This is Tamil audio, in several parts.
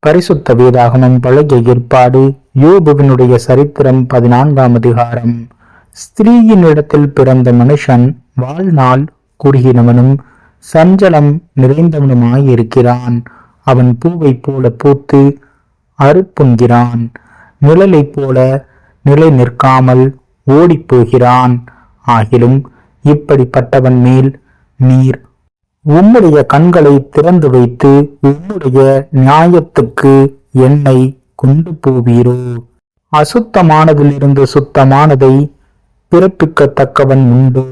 பரிசுத்த வேதாகமம் பழைய ஏற்பாடு யோபுவினுடைய சரித்திரம் 14ஆம் அதிகாரம். ஸ்திரீயின் இடத்தில் பிறந்த மனுஷன் வாழ்நாள் குறுகினவனும் சஞ்சலம் நிறைந்தவனுமாயிருக்கிறான். அவன் பூவைப் போல பூத்து அறுப்புண்கிறான், நிழலைப் போல நிலை நிற்காமல் ஓடிப்போகிறான். ஆகிலும் இப்படிப்பட்டவன் மேல் நீர் உம்முடைய கண்களை திறந்து வைத்து உம்முடைய நியாயத்துக்கு என்னை கொண்டு போவீரோ? அசுத்தமானதிலிருந்து சுத்தமானதை பிறப்பிக்கத்தக்கவன் உண்டோ?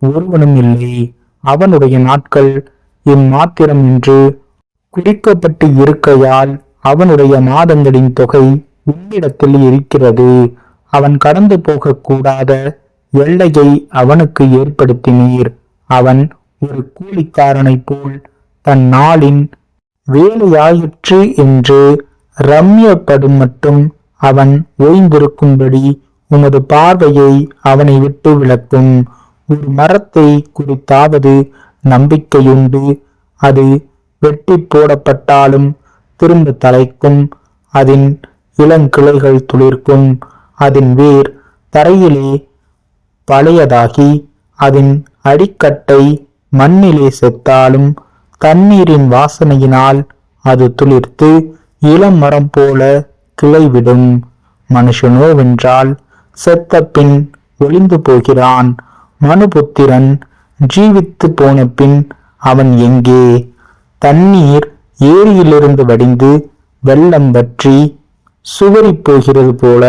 ஒருவனும் இல்லை. அவனுடைய நாட்கள் இம்மாத்திரம் என்று குறிக்கப்பட்டு இருக்கையால் அவனுடைய மாதங்களின் தொகை உன்னிடத்தில் இருக்கிறது. அவன் கடந்து போகக்கூடாத எல்லையை அவனுக்கு ஏற்படுத்தினீர். அவன் ஒரு கூலிக்காரனைப் போல் தன் நாளின் வேலையாயிற்று என்று ரம்யப்படும் மட்டும் அவன் ஓய்ந்திருக்கும்படி உமது பார்வையை அவனை விட்டு விலக்கும். ஒரு மரத்தை குறித்தாவது நம்பிக்கையுண்டு. அது வெட்டி போடப்பட்டாலும் திரும்ப தலைக்கும். அதன் இளங்கிளைகள் துளிர்க்கும். அதன் வேர் தரையிலே பழையதாகி அதன் அடிக்கட்டை மண்ணிலே செத்தாலும் தண்ணீரின் வாசனையினால் அது துளிர்த்து இளம் மரம் போல கிளைவிடும். மனுஷனோவென்றால் செத்த பின் ஒளிந்து போகிறான். மனுபுத்திரன் ஜீவித்து போன பின் அவன் எங்கே? தண்ணீர் ஏரியிலிருந்து வடிந்து வெள்ளம் வற்றி சுவரி போகிறது போல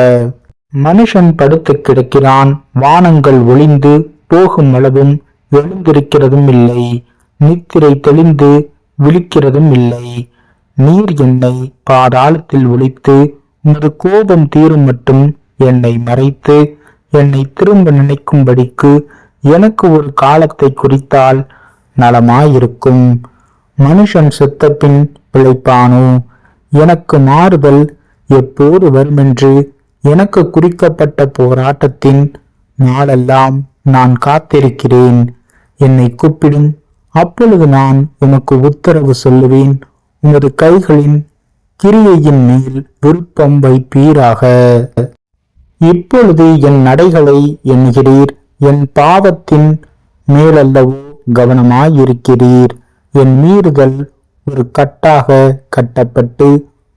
மனுஷன் படுத்து கிடக்கிறான். வானங்கள் ஒளிந்து போகும் அளவும் எழுந்திருக்கிறதும் இல்லை. நித்திரை தெளிந்து விழிக்கிறதும் இல்லை. நீர் என்னை பாதாளத்தில் ஒளித்து உமது கோபம் தீரும் மட்டும் என்னை மறைத்து என்னை திரும்ப நினைக்கும்படிக்கு எனக்கு ஒரு காலத்தை குறித்தால் நலமாயிருக்கும். மனுஷன் செத்த பின் பிழைப்பானோ? எனக்கு மாறுதல் எப்போது வருமென்று எனக்கு குறிக்கப்பட்ட போராட்டத்தின் நாளெல்லாம் நான் காத்திருக்கிறேன். என்னை கூப்பிடும், அப்பொழுது நான் உமக்கு உத்தரவு சொல்லுவேன். உமது கைகளின் கிரியையின் மேல் விருப்பம் வைப்பீராக. இப்பொழுது என் நடைகளை எண்ணுகிறீர். என் பாவத்தின் மேலல்லவோ கவனமாயிருக்கிறீர். என் மீறுதல் ஒரு கட்டாக கட்டப்பட்டு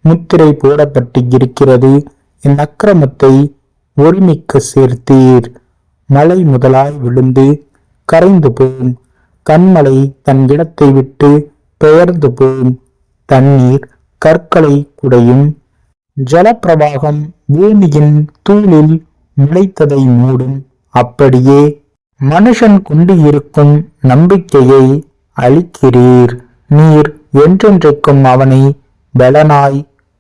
முத்திரை போடப்பட்டு இருக்கிறது. என் அக்கிரமத்தை ஒருமிக்க சேர்த்தீர். மழை முதலாய் விழுந்து கரைந்து போம். கண்மலை தன் இடத்தை விட்டு பெயர்ந்து போம். தண்ணீர் கற்களை குடையும். ஜலப்பிரவாகம் பூமியின் தூளில் முளைத்ததை மூடும். அப்படியே மனுஷன் கொண்டு இருக்கும் நம்பிக்கையை அளிக்கிறீர். நீர் என்றென்றைக்கும் அவனை பலனாய்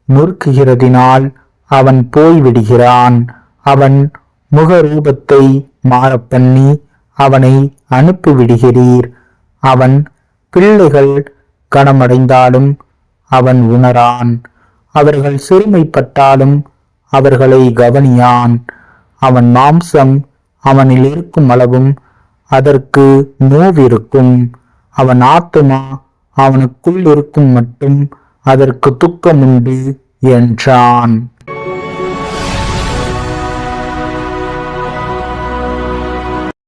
நொறுக்குகிறதினால் அவன் போய்விடுகிறான். அவன் முகரூபத்தை மாறப்பண்ணி அவனை அனுப்பிவிடுகிறீர். அவன் பிள்ளைகள் கனமடைந்தாலும் அவன் உணரான். அவர்கள் சிறுமைப்பட்டாலும் அவர்களை கவனியான். அவன் மாம்சம் அவனில் இருக்கும் அளவும் அதற்கு நோவிருக்கும். அவன் ஆத்துமா அவனுக்குள் இருக்கும் மட்டும் அதற்கு துக்கமுண்டு என்றான்.